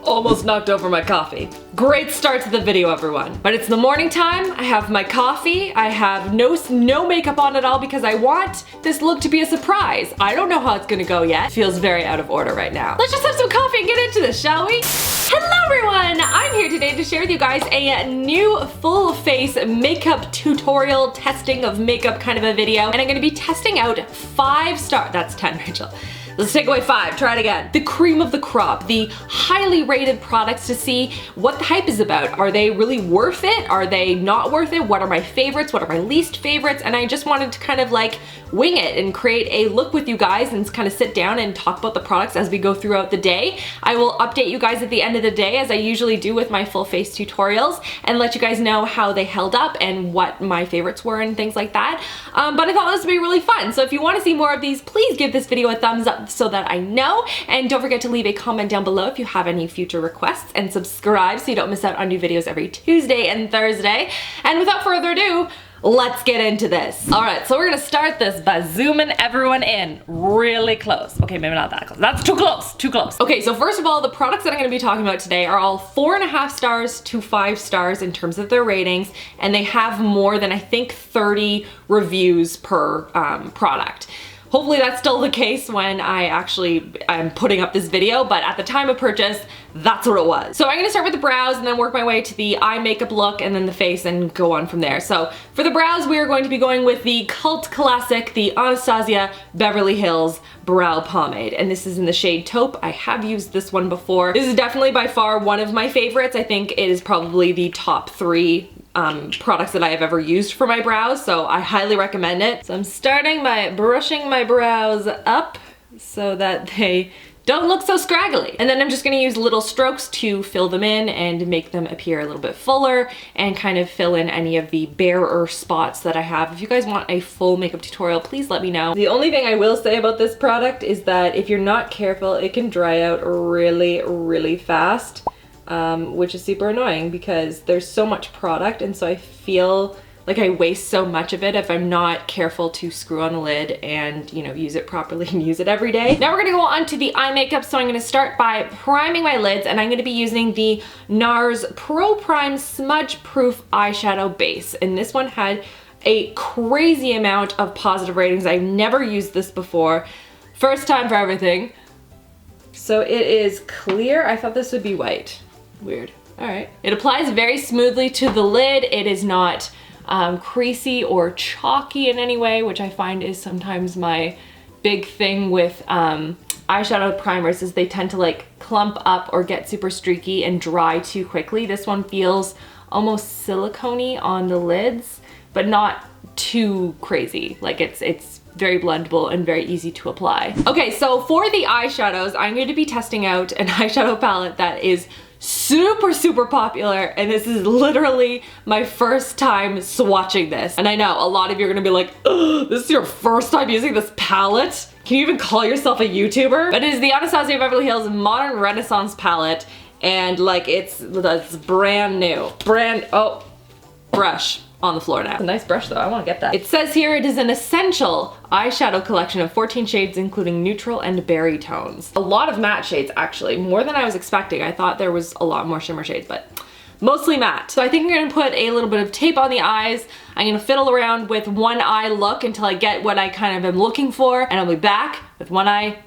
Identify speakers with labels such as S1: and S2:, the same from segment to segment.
S1: Almost knocked over my coffee. Great start to the video, everyone. But it's the morning time, I have my coffee, I have no makeup on at all because I want this look to be a surprise. I don't know how it's gonna go yet. Feels very out of order right now. Let's just have some coffee and get into this, shall we? Hello everyone! I'm here today to share with you guys a new full face makeup tutorial, testing of makeup kind of a video. And I'm gonna be testing out 5-star, that's 10, Rachel. Let's take away 5, try it again. The cream of the crop, the highly rated products to see what the hype is about. Are they really worth it? Are they not worth it? What are my favorites? What are my least favorites? And I just wanted to kind of like wing it and create a look with you guys and kind of sit down and talk about the products as we go throughout the day. I will update you guys at the end of the day as I usually do with my full face tutorials and let you guys know how they held up and what my favorites were and things like that. But I thought this would be really fun. So if you want to see more of these, please give this video a thumbs up so that I know, and don't forget to leave a comment down below if you have any future requests, and subscribe so you don't miss out on new videos every Tuesday and Thursday. And without further ado, let's get into this. All right, so we're gonna start this by zooming everyone in really close. Okay, maybe not that close. That's too close, too close. Okay, so first of all, the products that I'm gonna be talking about today are all 4.5 stars to 5 stars in terms of their ratings, and they have more than, I think, 30 reviews per product. Hopefully that's still the case when I'm putting up this video, but at the time of purchase, that's what it was. So I'm gonna start with the brows and then work my way to the eye makeup look and then the face and go on from there. So for the brows, we are going to be going with the cult classic, the Anastasia Beverly Hills Brow Pomade. And this is in the shade Taupe. I have used this one before. This is definitely by far one of my favorites. I think it is probably the top 3 products that I have ever used for my brows, so I highly recommend it. So I'm starting by brushing my brows up so that they don't look so scraggly. And then I'm just gonna use little strokes to fill them in and make them appear a little bit fuller and kind of fill in any of the barer spots that I have. If you guys want a full makeup tutorial, please let me know. The only thing I will say about this product is that if you're not careful, it can dry out really, really fast. Which is super annoying because there's so much product, and so I feel like I waste so much of it if I'm not careful to screw on the lid and, you know, use it properly and use it every day. Now we're gonna go on to the eye makeup, so I'm gonna start by priming my lids, and I'm gonna be using the NARS Pro Prime Smudge Proof Eyeshadow Base, and this one had a crazy amount of positive ratings. I've never used this before. First time for everything. So it is clear. I thought this would be white. Weird. All right. It applies very smoothly to the lid. It is not creasy or chalky in any way, which I find is sometimes my big thing with eyeshadow primers, is they tend to like clump up or get super streaky and dry too quickly. This one feels almost silicone-y on the lids, but not too crazy. Like it's very blendable and very easy to apply. Okay, so for the eyeshadows, I'm going to be testing out an eyeshadow palette that is super popular, and this is literally my first time swatching this. And I know a lot of you are gonna be like, ugh, this is your first time using this palette? Can you even call yourself a YouTuber? But it is the Anastasia Beverly Hills Modern Renaissance palette, and like it's brand new. Brush on the floor now. It's a nice brush though, I wanna get that. It says here it is an essential eyeshadow collection of 14 shades including neutral and berry tones. A lot of matte shades actually, more than I was expecting. I thought there was a lot more shimmer shades, but mostly matte. So I think I'm gonna put a little bit of tape on the eyes. I'm gonna fiddle around with one eye look until I get what I kind of am looking for, and I'll be back with one eye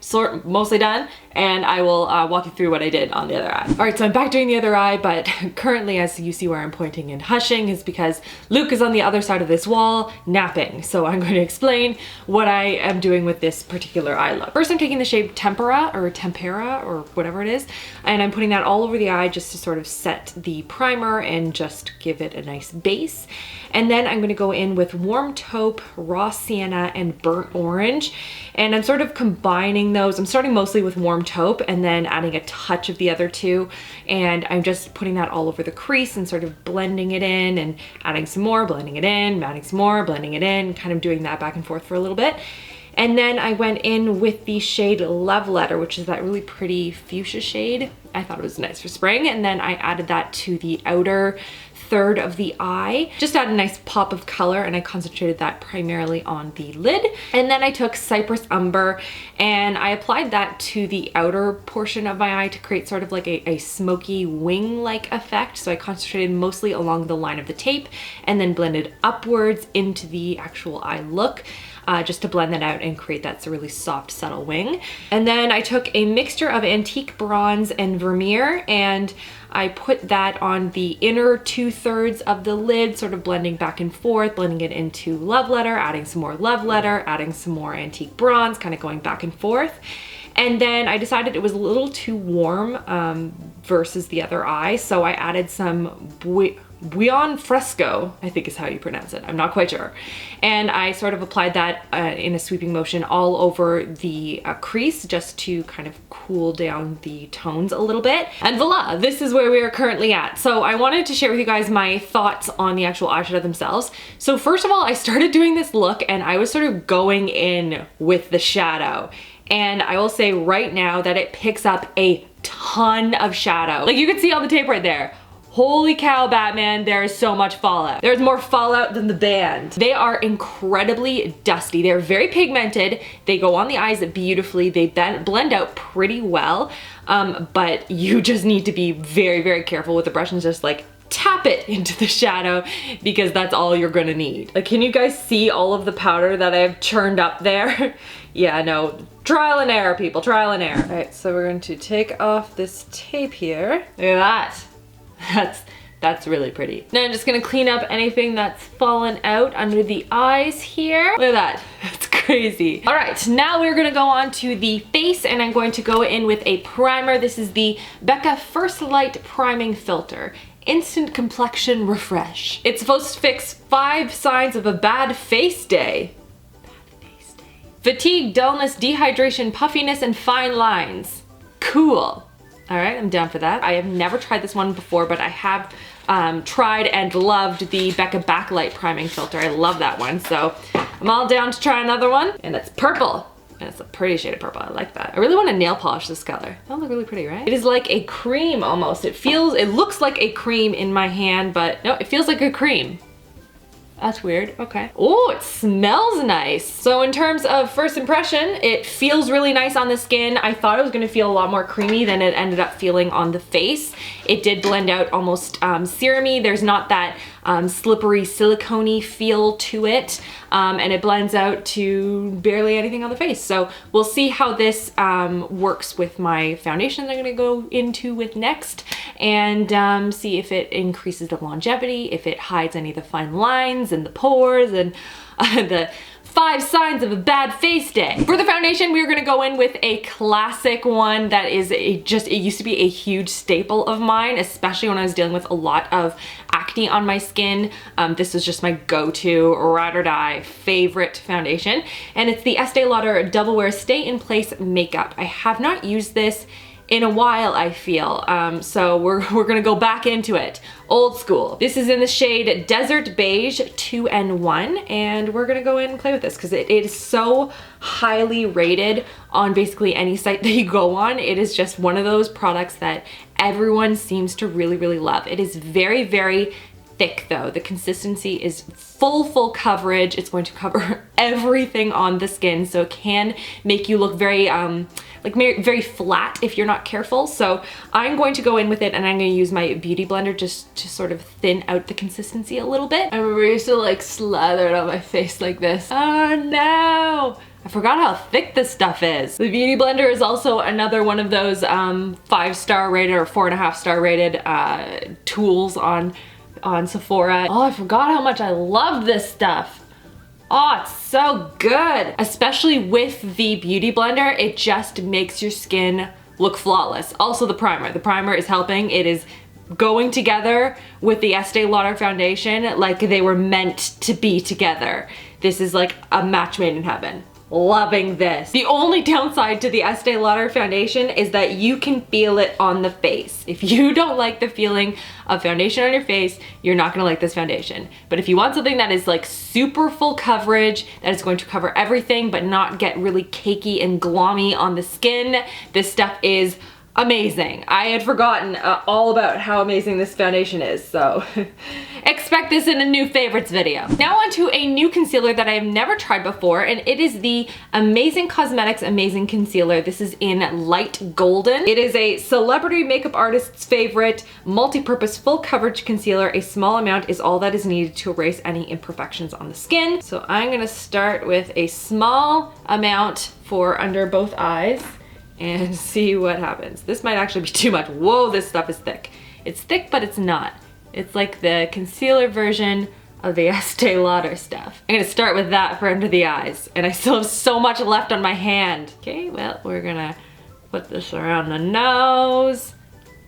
S1: mostly done, and I will walk you through what I did on the other eye. All right, so I'm back doing the other eye, but currently, as you see where I'm pointing and hushing, is because Luke is on the other side of this wall napping. So I'm going to explain what I am doing with this particular eye look. First, I'm taking the shade Tempera or whatever it is, and I'm putting that all over the eye just to sort of set the primer and just give it a nice base. And then I'm gonna go in with Warm Taupe, Raw Sienna, and Burnt Orange. And I'm sort of combining those. I'm starting mostly with Warm Taupe and then adding a touch of the other two. And I'm just putting that all over the crease and sort of blending it in and adding some more, blending it in, adding some more, blending it in, kind of doing that back and forth for a little bit. And then I went in with the shade Love Letter, which is that really pretty fuchsia shade. I thought it was nice for spring. And then I added that to the outer third of the eye. Just add a nice pop of color, and I concentrated that primarily on the lid. And then I took Cypress Umber and I applied that to the outer portion of my eye to create sort of like a smoky wing-like effect. So I concentrated mostly along the line of the tape and then blended upwards into the actual eye look. Just to blend that out and create that really soft, subtle wing. And then I took a mixture of antique bronze and Vermeer, and I put that on the inner 2/3 of the lid, sort of blending back and forth, blending it into Love Letter, adding some more Love Letter, adding some more antique bronze, kind of going back and forth. And then I decided it was a little too warm versus the other eye, so I added some Buon Fresco, I think is how you pronounce it. I'm not quite sure. And I sort of applied that in a sweeping motion all over the crease just to kind of cool down the tones a little bit. And voila, this is where we are currently at. So I wanted to share with you guys my thoughts on the actual eyeshadow themselves. So first of all, I started doing this look and I was sort of going in with the shadow. And I will say right now that it picks up a ton of shadow. Like you can see on the tape right there. Holy cow, Batman, there is so much fallout. There's more fallout than the band. They are incredibly dusty. They're very pigmented. They go on the eyes beautifully. They blend out pretty well, but you just need to be very, very careful with the brush and just like tap it into the shadow because that's all you're gonna need. Like, can you guys see all of the powder that I've churned up there? Yeah, no, trial and error, people, trial and error. All right, so we're going to take off this tape here. Look at that. That's really pretty. Now I'm just gonna clean up anything that's fallen out under the eyes here. Look at that, that's crazy. All right, now we're gonna go on to the face and I'm going to go in with a primer. This is the Becca First Light Priming Filter. Instant Complexion Refresh. It's supposed to fix 5 signs of a bad face day. Fatigue, dullness, dehydration, puffiness, and fine lines. Cool. All right, I'm down for that. I have never tried this one before, but I have tried and loved the Becca Backlight Priming Filter. I love that one, so I'm all down to try another one. And it's purple. And it's a pretty shade of purple, I like that. I really want to nail polish this color. That'll look really pretty, right? It is like a cream almost. It looks like a cream in my hand, but no, it feels like a cream. That's weird, okay. Oh, it smells nice. So in terms of first impression, it feels really nice on the skin. I thought it was gonna feel a lot more creamy than it ended up feeling on the face. It did blend out almost serum-y. There's not that slippery silicone-y feel to it. And it blends out to barely anything on the face. So we'll see how this works with my foundation that I'm gonna go into with next and see if it increases the longevity, if it hides any of the fine lines and the pores and the 5 signs of a bad face day. For the foundation, we're gonna go in with a classic one that is it used to be a huge staple of mine, especially when I was dealing with a lot of acne on my skin. This was just my go-to, ride or die favorite foundation. And it's the Estee Lauder Double Wear Stay in Place Makeup. I have not used this in a while, I feel. So we're gonna go back into it. Old school. This is in the shade Desert Beige 2N1, and we're gonna go in and play with this because it is so highly rated on basically any site that you go on. It is just one of those products that everyone seems to really, really love. It is very, very thick though. The consistency is full coverage. It's going to cover everything on the skin, so it can make you look very very flat if you're not careful. So I'm going to go in with it and I'm going to use my beauty blender just to sort of thin out the consistency a little bit. I remember I used to like slather it on my face like this. Oh no! I forgot how thick this stuff is. The beauty blender is also another one of those 5-star rated or 4.5-star rated tools on Sephora. Oh, I forgot how much I loved this stuff. Oh, it's so good. Especially with the beauty blender, it just makes your skin look flawless. Also the primer. The primer is helping. It is going together with the Estee Lauder foundation like they were meant to be together. This is like a match made in heaven. Loving this. The only downside to the Estee Lauder foundation is that you can feel it on the face. If you don't like the feeling of foundation on your face, you're not gonna like this foundation. But if you want something that is like super full coverage, that is going to cover everything but not get really cakey and glommy on the skin, this stuff is amazing. I had forgotten all about how amazing this foundation is, so expect this in a new favorites video. Now on to a new concealer that I have never tried before, and it is the Amazing Cosmetics Amazing Concealer. This is in Light Golden. It is a celebrity makeup artist's favorite multi-purpose full coverage concealer. A small amount is all that is needed to erase any imperfections on the skin. So I'm gonna start with a small amount for under both eyes and see what happens. This might actually be too much. Whoa, this stuff is thick. It's thick, but it's not. It's like the concealer version of the Estee Lauder stuff. I'm gonna start with that for under the eyes, and I still have so much left on my hand. Okay, well, we're gonna put this around the nose,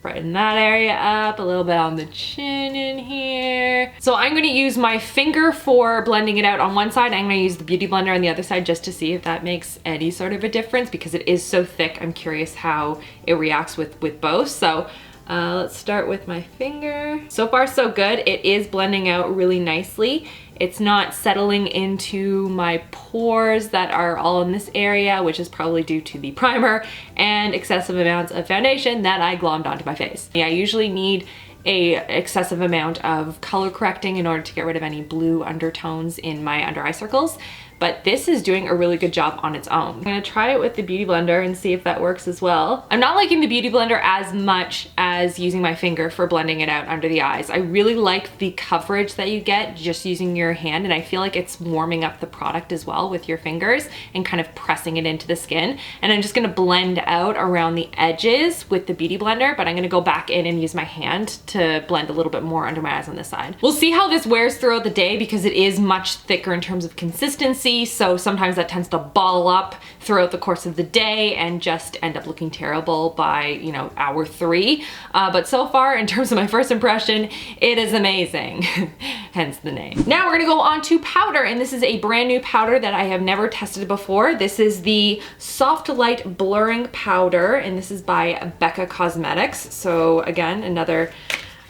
S1: brighten that area up, a little bit on the chin in here. So I'm gonna use my finger for blending it out on one side. I'm gonna use the Beauty Blender on the other side just to see if that makes any sort of a difference, because it is so thick. I'm curious how it reacts with both. So let's start with my finger. So far so good. It is blending out really nicely. It's not settling into my pores that are all in this area, which is probably due to the primer and excessive amounts of foundation that I glommed onto my face. Yeah, I usually need a excessive amount of color correcting in order to get rid of any blue undertones in my under eye circles. But this is doing a really good job on its own. I'm gonna try it with the Beauty Blender and see if that works as well. I'm not liking the Beauty Blender as much as using my finger for blending it out under the eyes. I really like the coverage that you get just using your hand, and I feel like it's warming up the product as well with your fingers and kind of pressing it into the skin. And I'm just gonna blend out around the edges with the Beauty Blender, but I'm gonna go back in and use my hand to blend a little bit more under my eyes on this side. We'll see how this wears throughout the day because it is much thicker in terms of consistency. So sometimes that tends to ball up throughout the course of the day and just end up looking terrible by, you know, hour 3. But so far, in terms of my first impression, it is amazing. Hence the name. Now we're gonna go on to powder, and this is a brand new powder that I have never tested before. This is the Soft Light Blurring Powder, and this is by Becca Cosmetics. So again, another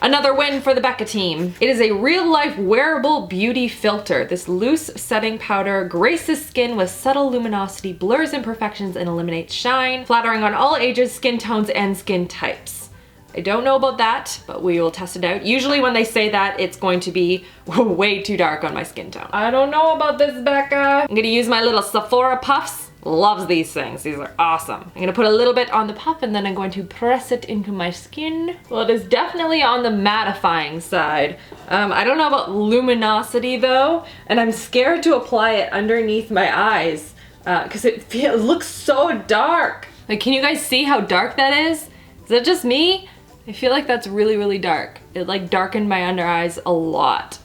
S1: win for the Becca team. It is a real-life wearable beauty filter. This loose setting powder graces skin with subtle luminosity, blurs imperfections, and eliminates shine, flattering on all ages, skin tones, and skin types. I don't know about that, but we will test it out. Usually when they say that, it's going to be way too dark on my skin tone. I don't know about this, Becca. I'm gonna use my little Sephora puffs. Loves these things. These are awesome. I'm gonna put a little bit on the puff and then I'm going to press it into my skin. Well, it is definitely on the mattifying side. I don't know about luminosity though, and I'm scared to apply it underneath my eyes because it looks so dark. Like, can you guys see how dark that is? Is that just me? I feel like that's really, really dark. It like darkened my under eyes a lot.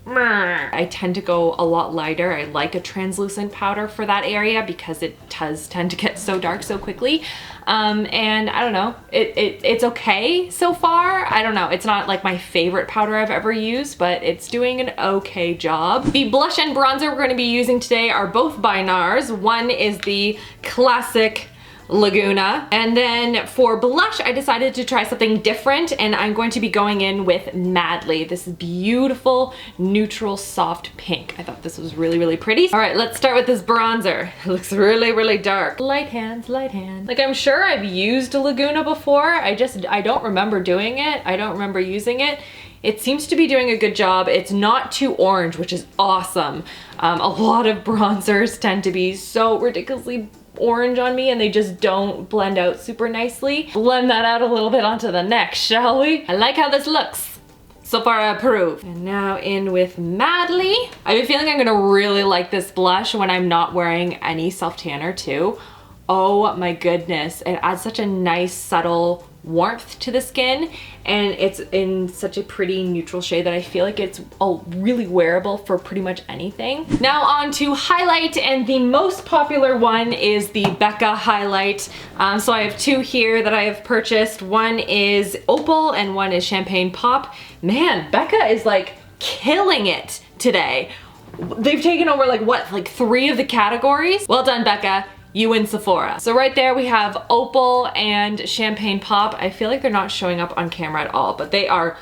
S1: I tend to go a lot lighter. I like a translucent powder for that area because it does tend to get so dark so quickly. And I don't know, it's okay so far. I don't know, it's not like my favorite powder I've ever used, but it's doing an okay job. The blush and bronzer we're gonna be using today are both by NARS. One is the classic Laguna. And then for blush, I decided to try something different, and I'm going to be going in with Madly. This is beautiful, neutral, soft pink. I thought this was really, really pretty. All right, let's start with this bronzer. It looks really, really dark. Light hands, light hands. Like, I'm sure I've used Laguna before. I don't remember doing it. I don't remember using it. It seems to be doing a good job. It's not too orange, which is awesome. A lot of bronzers tend to be so ridiculously orange on me and they just don't blend out super nicely. Blend that out a little bit onto the neck, shall we? I like how this looks. So far I approve. And now in with Madly. I have a feeling I'm gonna really like this blush when I'm not wearing any self-tanner too. Oh my goodness, it adds such a nice subtle warmth to the skin, and it's in such a pretty neutral shade that I feel like it's really wearable for pretty much anything. Now on to highlight, and the most popular one is the Becca highlight. So I have two here that I have purchased. One is Opal and one is Champagne Pop. Man, Becca is like killing it today. They've taken over like 3 of the categories. Well done, Becca. You win Sephora. So right there we have Opal and Champagne Pop. I feel like they're not showing up on camera at all, but they are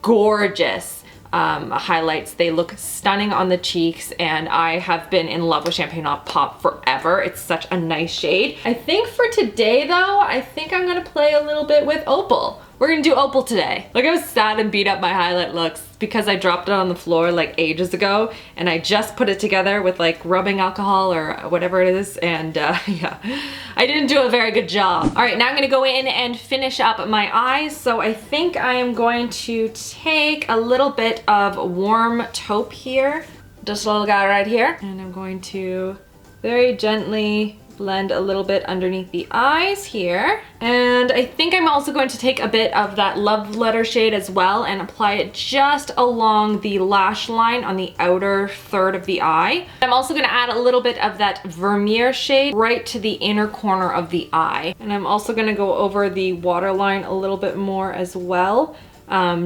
S1: gorgeous. highlights. They look stunning on the cheeks, and I have been in love with Champagne Pop forever. It's such a nice shade. I think for today though, I think I'm gonna play a little bit with Opal. We're gonna do Opal today. Look how sad and beat up my highlight looks because I dropped it on the floor like ages ago, and I just put it together with like rubbing alcohol or whatever it is, and yeah, I didn't do a very good job. All right, now I'm gonna go in and finish up my eyes. So I think I am going to take a little bit of warm taupe here, just a little guy right here, and I'm going to very gently blend a little bit underneath the eyes here. And I think I'm also going to take a bit of that Love Letter shade as well and apply it just along the lash line on the outer third of the eye. I'm also going to add a little bit of that Vermeer shade right to the inner corner of the eye. And I'm also going to go over the waterline a little bit more as well.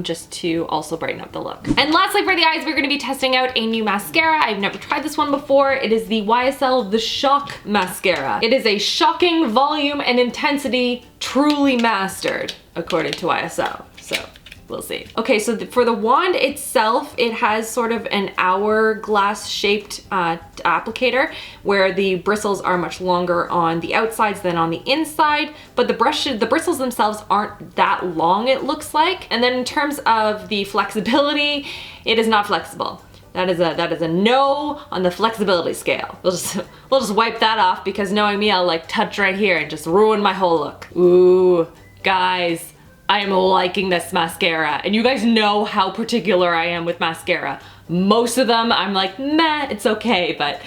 S1: Just to also brighten up the look. And lastly for the eyes, we're gonna be testing out a new mascara. I've never tried this one before. It is the YSL The Shock Mascara. It is a shocking volume and intensity, truly mastered, according to YSL. So we'll see. Okay, so for the wand itself, it has sort of an hourglass shaped applicator where the bristles are much longer on the outsides than on the inside, but the bristles themselves aren't that long, it looks like. And then in terms of the flexibility, it is not flexible. That is a no on the flexibility scale. We'll just wipe that off because knowing me, I'll like touch right here and just ruin my whole look. Ooh, guys. I am liking this mascara, and you guys know how particular I am with mascara. Most of them I'm like, meh, it's okay, but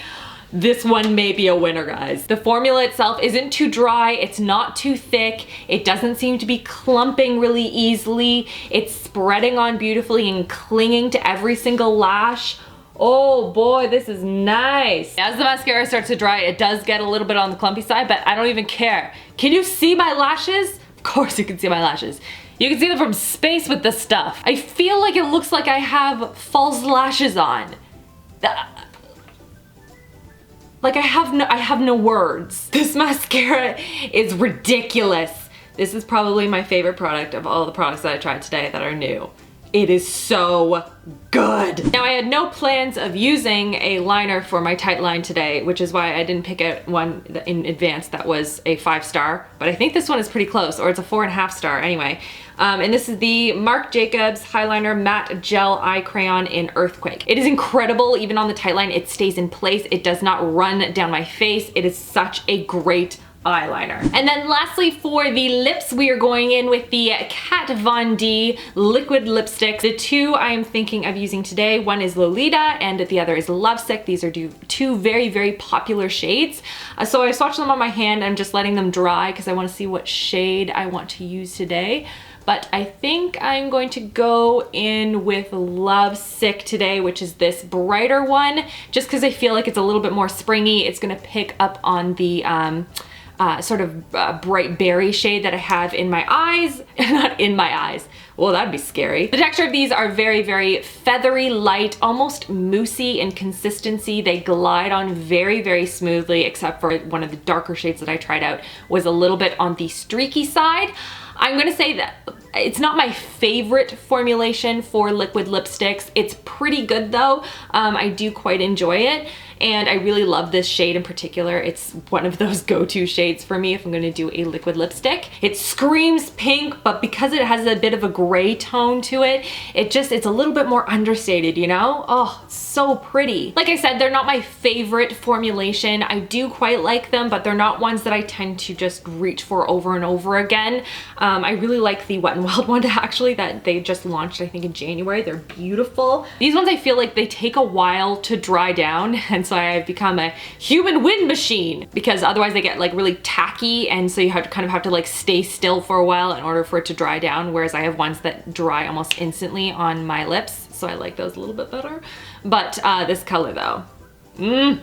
S1: this one may be a winner, guys. The formula itself isn't too dry, it's not too thick, it doesn't seem to be clumping really easily, it's spreading on beautifully and clinging to every single lash. Oh boy, this is nice. As the mascara starts to dry, it does get a little bit on the clumpy side, but I don't even care. Can you see my lashes? Of course you can see my lashes. You can see them from space with this stuff. I feel like it looks like I have false lashes on. Like I have no words. This mascara is ridiculous. This is probably my favorite product of all the products that I tried today that are new. It is so good. Now I had no plans of using a liner for my tight line today, which is why I didn't pick out one in advance that was a 5-star, but I think this one is pretty close, or it's a 4.5 star anyway. And this is the Marc Jacobs Highliner Matte Gel Eye Crayon in Earthquake. It is incredible, even on the tight line, it stays in place. It does not run down my face. It is such a great eyeliner. And then lastly for the lips, we are going in with the Kat Von D liquid lipstick. The two I am thinking of using today, one is Lolita and the other is Lovesick. These are two very, very popular shades. So I swatched them on my hand. I'm just letting them dry because I want to see what shade I want to use today. But I think I'm going to go in with Lovesick today, which is this brighter one, just because I feel like it's a little bit more springy. It's gonna pick up on the sort of bright berry shade that I have in my eyes. Not in my eyes. Well, that'd be scary. The texture of these are very, very feathery, light, almost moussey in consistency. They glide on very, very smoothly, except for one of the darker shades that I tried out was a little bit on the streaky side. I'm gonna say that it's not my favorite formulation for liquid lipsticks. It's pretty good though. I do quite enjoy it. And I really love this shade in particular. It's one of those go-to shades for me if I'm gonna do a liquid lipstick. It screams pink, but because it has a bit of a gray tone to it, it's a little bit more understated, you know? Oh, so pretty. Like I said, they're not my favorite formulation. I do quite like them, but they're not ones that I tend to just reach for over and over again. I really like the Wet n Wild one actually that they just launched, I think in January. They're beautiful. These ones I feel like they take a while to dry down, and so I've become a human wind machine because otherwise they get like really tacky, and so you have to kind of like stay still for a while in order for it to dry down, whereas I have ones that dry almost instantly on my lips, so I like those a little bit better. But this color though, And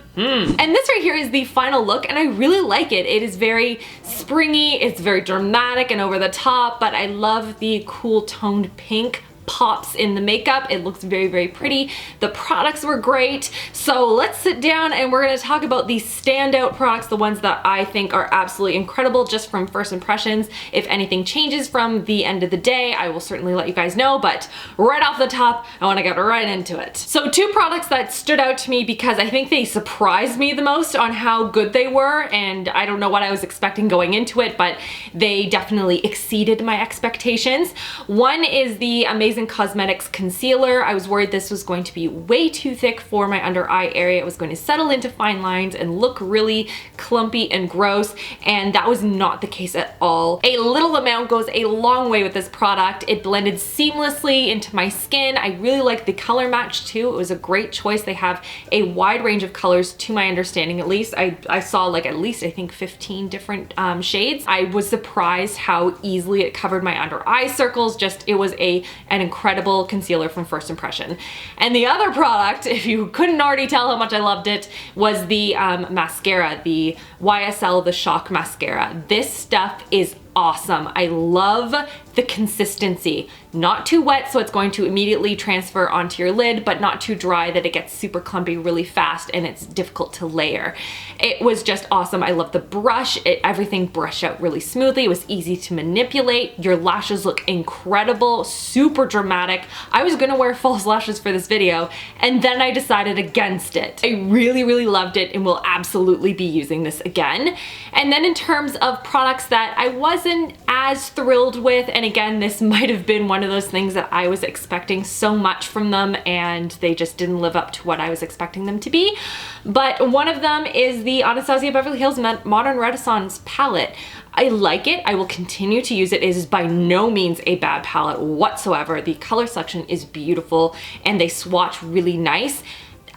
S1: this right here is the final look, and I really like it. It is very springy, it's very dramatic and over the top, but I love the cool toned pink pops in the makeup. It looks very, very pretty. The products were great. So let's sit down and we're gonna talk about the standout products, the ones that I think are absolutely incredible just from first impressions. If anything changes from the end of the day, I will certainly let you guys know, but right off the top, I wanna get right into it. So two products that stood out to me because I think they surprised me the most on how good they were, and I don't know what I was expecting going into it, but they definitely exceeded my expectations. One is the Amazing Cosmetics concealer. I was worried this was going to be way too thick for my under eye area. It was going to settle into fine lines and look really clumpy and gross, and that was not the case at all. A little amount goes a long way with this product. It blended seamlessly into my skin. I really like the color match too. It was a great choice. They have a wide range of colors to my understanding, at least. I saw like at least I think 15 different shades. I was surprised how easily it covered my under eye circles. Just, it was an incredible concealer from first impression. And the other product, if you couldn't already tell how much I loved it, was the mascara, the YSL The Shock Mascara. This stuff is awesome. I love the consistency. Not too wet, so it's going to immediately transfer onto your lid, but not too dry that it gets super clumpy really fast and it's difficult to layer. It was just awesome. I love the brush. Everything brushed out really smoothly. It was easy to manipulate. Your lashes look incredible, super dramatic. I was gonna wear false lashes for this video, and then I decided against it. I really, really loved it and will absolutely be using this again. And then in terms of products that I wasn't as thrilled with, and again, this might have been one of those things that I was expecting so much from them and they just didn't live up to what I was expecting them to be. But one of them is the Anastasia Beverly Hills Modern Renaissance palette. I like it. I will continue to use it. It is by no means a bad palette whatsoever. The color selection is beautiful and they swatch really nice.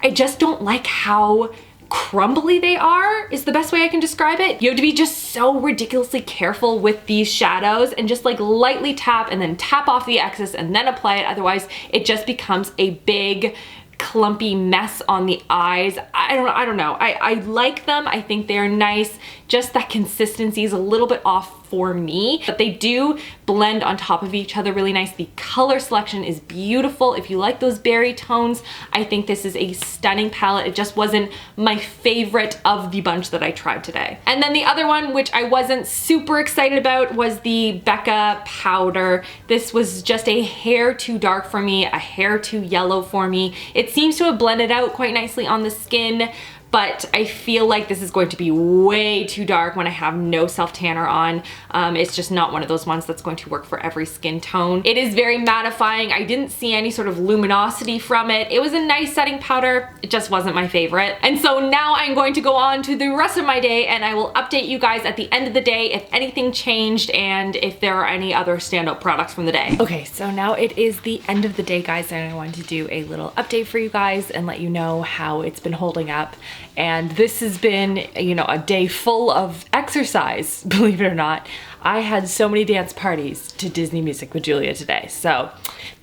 S1: I just don't like how crumbly they are, is the best way I can describe it. You have to be just so ridiculously careful with these shadows and just like lightly tap and then tap off the excess and then apply it. Otherwise, it just becomes a big clumpy mess on the eyes. I don't know. I like them. I think they're nice. Just that consistency is a little bit off for me, but they do blend on top of each other really nice. The color selection is beautiful. If you like those berry tones, I think this is a stunning palette. It just wasn't my favorite of the bunch that I tried today. And then the other one, which I wasn't super excited about, was the Becca powder. This was just a hair too dark for me, a hair too yellow for me. It seems to have blended out quite nicely on the skin, but I feel like this is going to be way too dark when I have no self-tanner on. It's just not one of those ones that's going to work for every skin tone. It is very mattifying. I didn't see any sort of luminosity from it. It was a nice setting powder. It just wasn't my favorite. And so now I'm going to go on to the rest of my day and I will update you guys at the end of the day if anything changed and if there are any other standout products from the day. Okay, so now it is the end of the day, guys, and I wanted to do a little update for you guys and let you know how it's been holding up. And this has been, you know, a day full of exercise, believe it or not. I had so many dance parties to Disney music with Julia today, so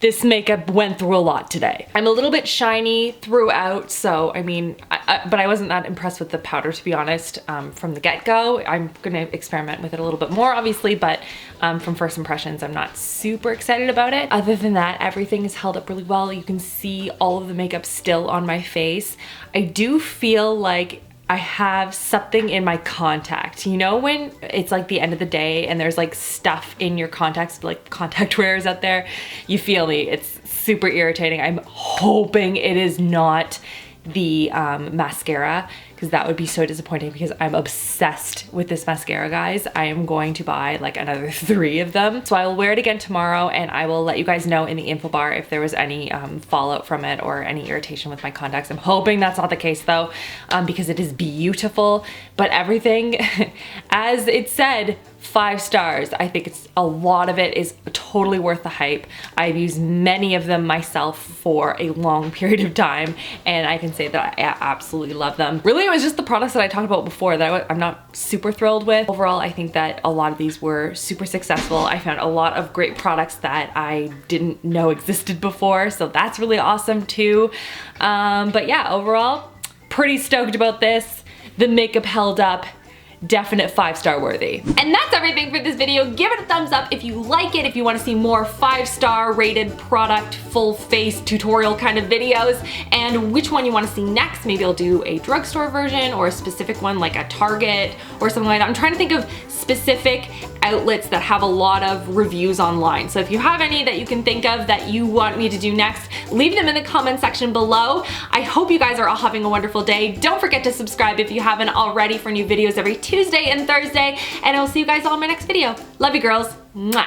S1: this makeup went through a lot today. I'm a little bit shiny throughout, so I mean, but I wasn't that impressed with the powder, to be honest, from the get-go. I'm gonna experiment with it a little bit more, obviously, but from first impressions, I'm not super excited about it. Other than that, everything is held up really well. You can see all of the makeup still on my face. I do feel like I have something in my contact. You know when it's like the end of the day and there's like stuff in your contacts, like contact wearers out there? You feel me, it's super irritating. I'm hoping it is not the mascara, because that would be so disappointing because I'm obsessed with this mascara, guys. I am going to buy like another 3 of them. So I will wear it again tomorrow and I will let you guys know in the info bar if there was any fallout from it or any irritation with my contacts. I'm hoping that's not the case though, because it is beautiful, but everything, as it said, 5 stars. I think it's a lot of it is totally worth the hype. I've used many of them myself for a long period of time and I can say that I absolutely love them. Really, it was just the products that I talked about before that I'm not super thrilled with. Overall, I think that a lot of these were super successful. I found a lot of great products that I didn't know existed before, so that's really awesome too. But yeah, overall, pretty stoked about this. The makeup held up. definite 5-star worthy. And that's everything for this video. Give it a thumbs up if you like it, if you want to see more 5-star rated product, full face tutorial kind of videos, and which one you want to see next. Maybe I'll do a drugstore version or a specific one like a Target or something like that. I'm trying to think of specific outlets that have a lot of reviews online. So if you have any that you can think of that you want me to do next, leave them in the comment section below. I hope you guys are all having a wonderful day. Don't forget to subscribe if you haven't already for new videos every Tuesday and Thursday, and I'll see you guys all in my next video. Love you girls. Mwah.